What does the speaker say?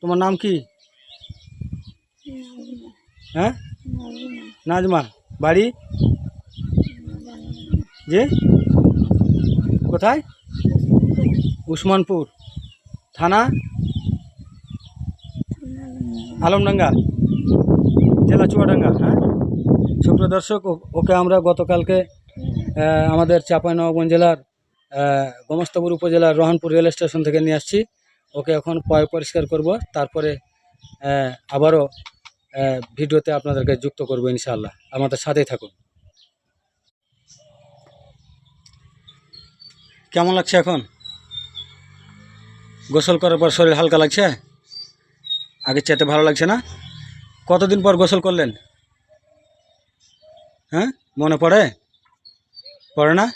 তোমার নাম কি? হ্যাঁ, নাজমা। বাড়ি? যে কোথায়? উসমানপুর। থানা? আলমডাঙ্গা, জেলা চুয়াডাঙ্গা। হ্যাঁ, সুপ্রিয় দর্শক, ওকে আমরা গতকালকে আমাদের চাঁপাইনবাবগঞ্জ জেলার গোমস্তাপুর উপজেলার রহনপুর রেল স্টেশন থেকে নিয়ে আসছি। ওকে এখন পরিষ্কার করব, তারপরে আবারও ভিডিওতে আপনাদেরকে যুক্ত করব ইনশাআল্লাহ। আমাদের সাথেই থাকুন। কেমন লাগছে এখন? গোসল করার পর শরীর হালকা লাগছে? আগের চাইতে ভালো লাগছে না? কতদিন পর গোসল করলেন? হ্যাঁ, মনে পড়ে না?